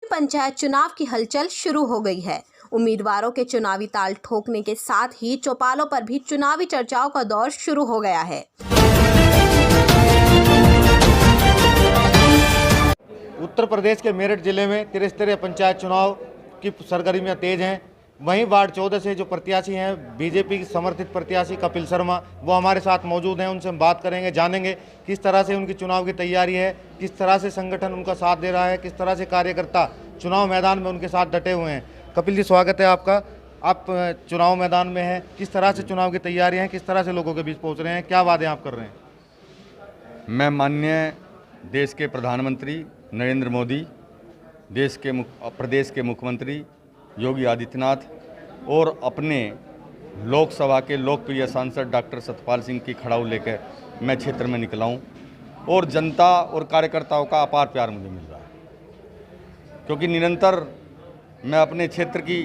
पंचायत चुनाव की हलचल शुरू हो गई है। उम्मीदवारों के चुनावी ताल ठोकने के साथ ही चौपालों पर भी चुनावी चर्चाओं का दौर शुरू हो गया है। उत्तर प्रदेश के मेरठ जिले में त्रिस्तरीय पंचायत चुनाव की सरगर्मियां तेज हैं। वहीं वार्ड 14 से जो प्रत्याशी हैं, बीजेपी समर्थित प्रत्याशी कपिल शर्मा, वो हमारे साथ मौजूद हैं। उनसे हम बात करेंगे, जानेंगे किस तरह से उनकी चुनाव की तैयारी है, किस तरह से संगठन उनका साथ दे रहा है, किस तरह से कार्यकर्ता चुनाव मैदान में उनके साथ डटे हुए हैं। कपिल जी, स्वागत है आपका। आप चुनाव मैदान में हैं, किस तरह से चुनाव की तैयारी है, किस तरह से लोगों के बीच पहुँच रहे हैं, क्या वादे आप कर रहे हैं? मैं माननीय देश के प्रधानमंत्री नरेंद्र मोदी, प्रदेश के मुख्यमंत्री योगी आदित्यनाथ और अपने लोकसभा के लोकप्रिय सांसद डॉक्टर सतपाल सिंह की खड़ाऊ लेकर मैं क्षेत्र में निकला हूँ और जनता और कार्यकर्ताओं का अपार प्यार मुझे मिल रहा है, क्योंकि निरंतर मैं अपने क्षेत्र की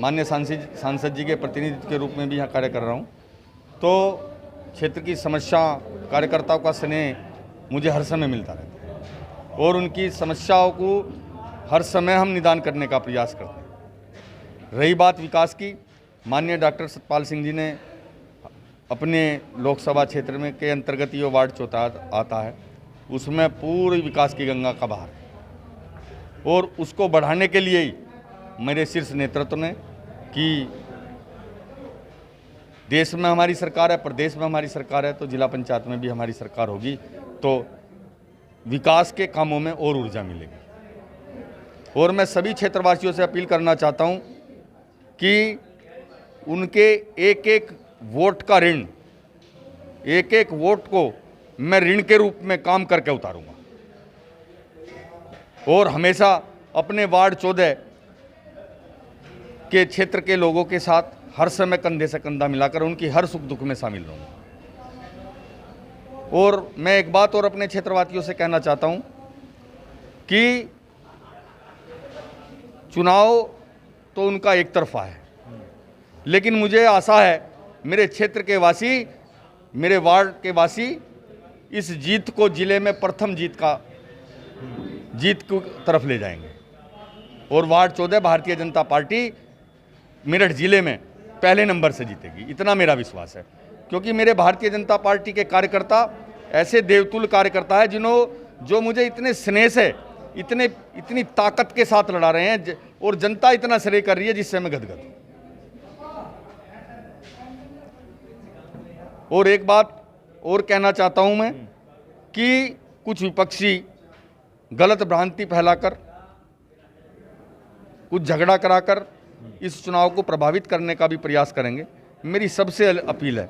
माननीय सांसद जी के प्रतिनिधि के रूप में भी यहाँ कार्य कर रहा हूँ। तो क्षेत्र की समस्या, कार्यकर्ताओं का स्नेह मुझे हर समय मिलता रहता है और उनकी समस्याओं को हर समय हम निदान करने का प्रयास करते हैं। रही बात विकास की, माननीय डॉक्टर सतपाल सिंह जी ने अपने लोकसभा क्षेत्र में के अंतर्गत ये वार्ड 14 आता है, उसमें पूरी विकास की गंगा का बहार है और उसको बढ़ाने के लिए ही मेरे शीर्ष नेतृत्व ने कि देश में हमारी सरकार है, प्रदेश में हमारी सरकार है, तो जिला पंचायत में भी हमारी सरकार होगी, तो विकास के कामों में और ऊर्जा मिलेगी। और मैं सभी क्षेत्रवासियों से अपील करना चाहता हूं कि उनके एक एक वोट का ऋण, एक एक वोट को मैं ऋण के रूप में काम करके उतारूंगा और हमेशा अपने वार्ड 14 के क्षेत्र के लोगों के साथ हर समय कंधे से कंधा मिलाकर उनकी हर सुख दुख में शामिल रहूंगा। और मैं एक बात और अपने क्षेत्रवासियों से कहना चाहता हूं कि चुनाव तो उनका एक तरफा है, लेकिन मुझे आशा है मेरे क्षेत्र के वासी, मेरे वार्ड के वासी इस जीत को जिले में प्रथम जीत की तरफ ले जाएंगे और वार्ड 14 भारतीय जनता पार्टी मेरठ जिले में पहले नंबर से जीतेगी, इतना मेरा विश्वास है। क्योंकि मेरे भारतीय जनता पार्टी के कार्यकर्ता ऐसे देवतुल्य कार्यकर्ता है जो मुझे इतने स्नेह से, इतनी ताकत के साथ लड़ा रहे हैं और जनता इतना श्रेय कर रही है जिससे मैं गदगद हूं। और एक बात और कहना चाहता हूं मैं कि कुछ विपक्षी गलत भ्रांति फैलाकर, कुछ झगड़ा कराकर इस चुनाव को प्रभावित करने का भी प्रयास करेंगे। मेरी सबसे अपील है,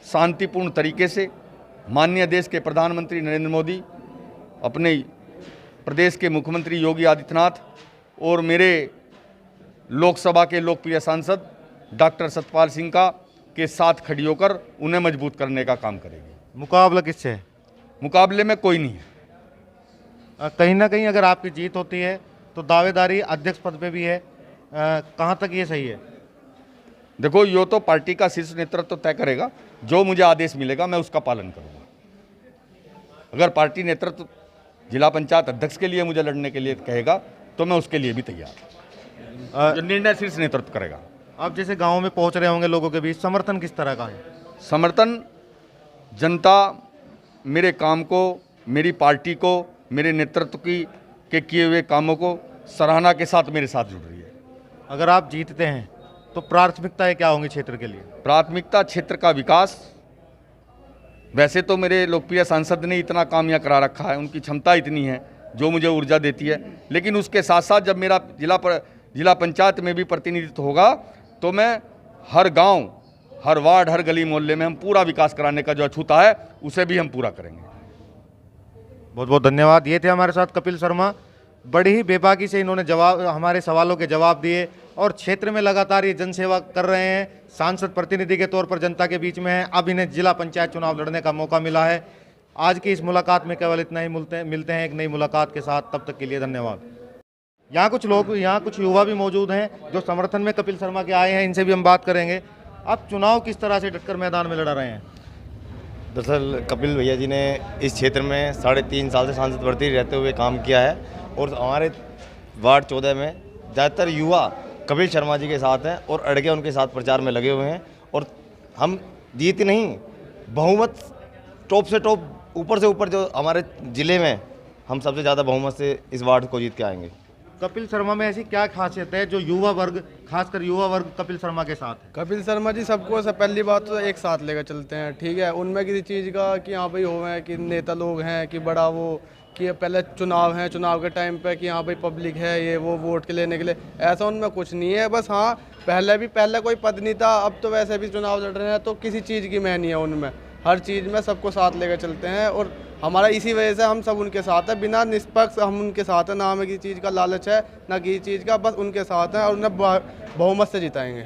शांतिपूर्ण तरीके से माननीय देश के प्रधानमंत्री नरेंद्र मोदी, अपने प्रदेश के मुख्यमंत्री योगी आदित्यनाथ और मेरे लोकसभा के लोकप्रिय सांसद डॉक्टर सतपाल सिंह के साथ खड़ी होकर उन्हें मजबूत करने का काम करेगी। मुकाबला किससे है? मुकाबले में कोई नहीं है। कहीं ना कहीं अगर आपकी जीत होती है तो दावेदारी अध्यक्ष पद पे भी है, कहाँ तक ये सही है? देखो, यो तो पार्टी का शीर्ष नेतृत्व तय करेगा, जो मुझे आदेश मिलेगा मैं उसका पालन करूंगा। अगर पार्टी नेतृत्व जिला पंचायत अध्यक्ष के लिए मुझे लड़ने के लिए कहेगा तो मैं उसके लिए भी तैयार। जो निर्णय शीर्ष नेतृत्व करेगा। आप जैसे गांव में पहुंच रहे होंगे, लोगों के बीच समर्थन किस तरह का है? समर्थन, जनता मेरे काम को, मेरी पार्टी को, मेरे नेतृत्व के किए हुए कामों को सराहना के साथ मेरे साथ जुड़ रही है। अगर आप जीतते हैं तो प्राथमिकताएं क्या होंगी क्षेत्र के लिए? प्राथमिकता क्षेत्र का विकास। वैसे तो मेरे लोकप्रिय सांसद ने इतना काम यहाँ करा रखा है, उनकी क्षमता इतनी है जो मुझे ऊर्जा देती है, लेकिन उसके साथ साथ जब मेरा जिला पंचायत में भी प्रतिनिधित्व होगा तो मैं हर गांव, हर वार्ड, हर गली मोहल्ले में हम पूरा विकास कराने का जो अछूता है उसे भी हम पूरा करेंगे। बहुत बहुत धन्यवाद। ये थे हमारे साथ कपिल शर्मा। बड़ी ही बेबाकी से इन्होंने हमारे सवालों के जवाब दिए और क्षेत्र में लगातार ये जनसेवा कर रहे हैं। सांसद प्रतिनिधि के तौर पर जनता के बीच में हैं। अब इन्हें जिला पंचायत चुनाव लड़ने का मौका मिला है। आज की इस मुलाकात में केवल इतना ही मिलते हैं एक नई मुलाकात के साथ। तब तक के लिए धन्यवाद। यहाँ कुछ युवा भी मौजूद हैं जो समर्थन में कपिल शर्मा के आए हैं, इनसे भी हम बात करेंगे। आप चुनाव किस तरह से डटकर मैदान में लड़ा रहे हैं? दरअसल कपिल भैया जी ने इस क्षेत्र में 3.5 साल से सांसद प्रति रहते हुए काम किया है और हमारे वार्ड 14 में ज़्यादातर युवा कपिल शर्मा जी के साथ हैं और अड़गे उनके साथ प्रचार में लगे हुए हैं। और हम जीत नहीं, बहुमत टॉप से टॉप, ऊपर से ऊपर जो हमारे ज़िले में हम सबसे ज़्यादा बहुमत से इस वार्ड को जीत के आएंगे। कपिल शर्मा में ऐसी क्या खासियत है जो युवा वर्ग, खासकर युवा वर्ग कपिल शर्मा के साथ है? कपिल शर्मा जी सबको पहली बात तो एक साथ लेकर चलते हैं, ठीक है। उनमें किसी चीज़ का कि हाँ भाई हो है कि नेता लोग हैं कि बड़ा वो कि पहले चुनाव है, चुनाव के टाइम पे कि हाँ भाई पब्लिक है ये वो वोट के लेने के लिए, ऐसा उनमें कुछ नहीं है। बस हाँ पहले कोई पद नहीं था, अब तो वैसे भी चुनाव लड़ रहे हैं तो किसी चीज़ की मैं नहीं है उनमें, हर चीज़ में सबको साथ लेकर चलते हैं। और हमारा इसी वजह से हम सब उनके साथ हैं, बिना निष्पक्ष हम उनके साथ हैं, ना हमें किसी चीज़ का लालच है ना किसी चीज़ का, बस उनके साथ हैं और उन्हें बहुमत से जिताएंगे।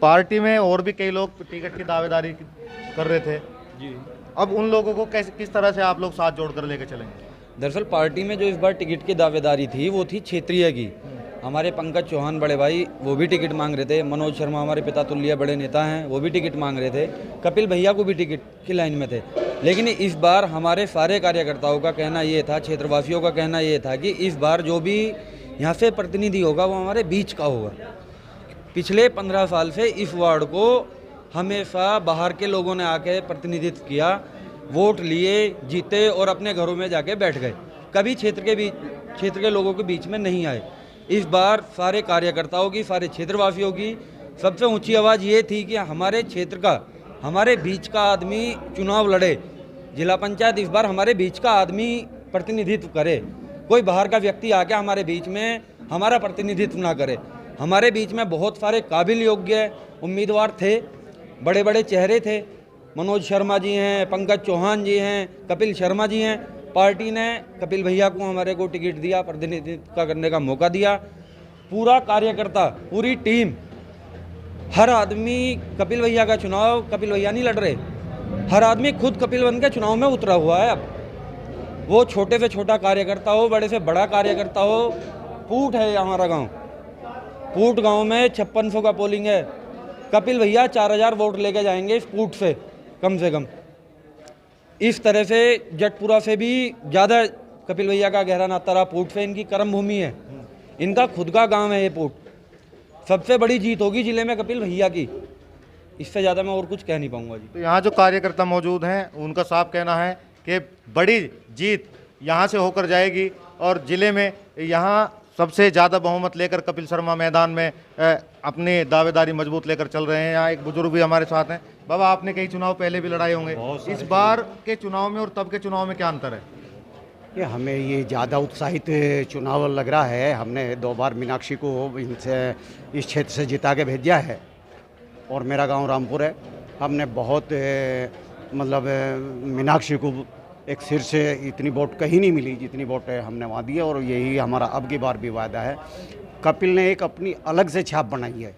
पार्टी में और भी कई लोग टिकट की दावेदारी कर रहे थे जी, अब उन लोगों को कैसे, किस तरह से आप लोग साथ जोड़कर लेकर चलेंगे? दरअसल पार्टी में जो इस बार टिकट की दावेदारी थी वो थी क्षेत्रीय की। हमारे पंकज चौहान बड़े भाई वो भी टिकट मांग रहे थे, मनोज शर्मा हमारे पिता तुल्य बड़े नेता हैं वो भी टिकट मांग रहे थे, कपिल भैया को भी टिकट की लाइन में थे। लेकिन इस बार हमारे सारे कार्यकर्ताओं का कहना ये था, क्षेत्रवासियों का कहना ये था कि इस बार जो भी यहाँ से प्रतिनिधि होगा वो हमारे बीच का होगा। पिछले 15 साल से इस वार्ड को हमेशा बाहर के लोगों ने आके प्रतिनिधित्व किया, वोट लिए, जीते और अपने घरों में जाके बैठ गए, कभी क्षेत्र के लोगों के बीच में नहीं आए। इस बार सारे कार्यकर्ताओं की, सारे क्षेत्रवासियों की सबसे ऊंची आवाज़ ये थी कि हमारे क्षेत्र का, हमारे बीच का आदमी चुनाव लड़े, जिला पंचायत इस बार हमारे बीच का आदमी प्रतिनिधित्व करे, कोई बाहर का व्यक्ति आके हमारे बीच में हमारा प्रतिनिधित्व ना करे। हमारे बीच में बहुत सारे काबिल योग्य उम्मीदवार थे, बड़े बड़े चेहरे थे, मनोज शर्मा जी हैं, पंकज चौहान जी हैं, कपिल शर्मा जी हैं। पार्टी ने कपिल भैया को हमारे को टिकट दिया, प्रतिनिधित्व करने का मौका दिया। पूरा कार्यकर्ता, पूरी टीम, हर आदमी कपिल भैया का चुनाव, कपिल भैया नहीं लड़ रहे, हर आदमी खुद कपिल बन के चुनाव में उतरा हुआ है। अब वो छोटे से छोटा कार्यकर्ता हो, बड़े से बड़ा कार्यकर्ता हो। पूट है हमारा गांव, पूट गांव में 5600 का पोलिंग है, कपिल भैया 4000 वोट लेके जाएंगे इस पूट से कम से कम। इस तरह से जटपुरा से भी ज़्यादा कपिल भैया का गहरा नाता रहा पूट से, इनकी कर्म भूमि है, इनका खुद का गांव है ये पूट। सबसे बड़ी जीत होगी जिले में कपिल भैया की, इससे ज़्यादा मैं और कुछ कह नहीं पाऊंगा जी। तो यहाँ जो कार्यकर्ता मौजूद हैं उनका साफ कहना है कि बड़ी जीत यहाँ से होकर जाएगी और जिले में यहाँ सबसे ज़्यादा बहुमत लेकर कपिल शर्मा मैदान में अपनी दावेदारी मजबूत लेकर चल रहे हैं। यहाँ एक बुजुर्ग भी हमारे साथ हैं। बाबा, आपने कई चुनाव पहले भी लड़ाए होंगे, इस बार के चुनाव में और तब के चुनाव में क्या अंतर है? ये हमें ये ज़्यादा उत्साहित चुनाव लग रहा है। हमने 2 बार मीनाक्षी को इनसे इस क्षेत्र से जिता के भेजा है और मेरा गांव रामपुर है। हमने बहुत मतलब मीनाक्षी को एक सिर से इतनी वोट कहीं नहीं मिली जितनी वोट हमने वहाँ दी है और यही हमारा अब की बार भी वादा है। कपिल ने एक अपनी अलग से छाप बनाई है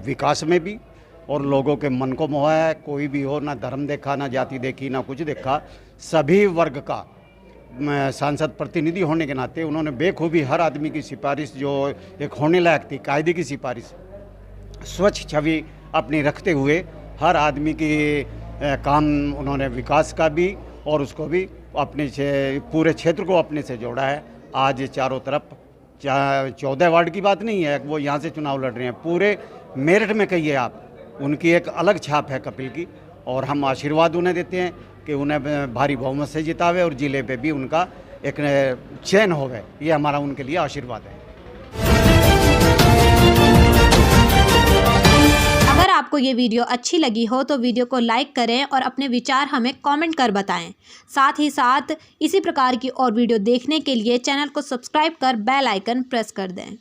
विकास में भी और लोगों के मन को मोहा है। कोई भी हो, ना धर्म देखा, ना जाति देखी, ना कुछ देखा, सभी वर्ग का सांसद प्रतिनिधि होने के नाते उन्होंने बेखूबी हर आदमी की सिफारिश जो एक होने लायक थी, कायदे की सिफारिश, स्वच्छ छवि अपनी रखते हुए हर आदमी की काम उन्होंने विकास का भी और उसको भी अपने से पूरे क्षेत्र को अपने से जोड़ा है। आज चारों तरफ 14 वार्ड की बात नहीं है, वो यहाँ से चुनाव लड़ रहे हैं, पूरे मेरठ में कहिए आप, उनकी एक अलग छाप है कपिल की और हम आशीर्वाद उन्हें देते हैं कि उन्हें भारी बहुमत से जितावे और जिले पे भी उनका एक चयन हो गए। ये हमारा उनके लिए आशीर्वाद है। अगर आपको ये वीडियो अच्छी लगी हो तो वीडियो को लाइक करें और अपने विचार हमें कमेंट कर बताएं। साथ ही साथ इसी प्रकार की और वीडियो देखने के लिए चैनल को सब्सक्राइब कर बेल आइकन प्रेस कर दें।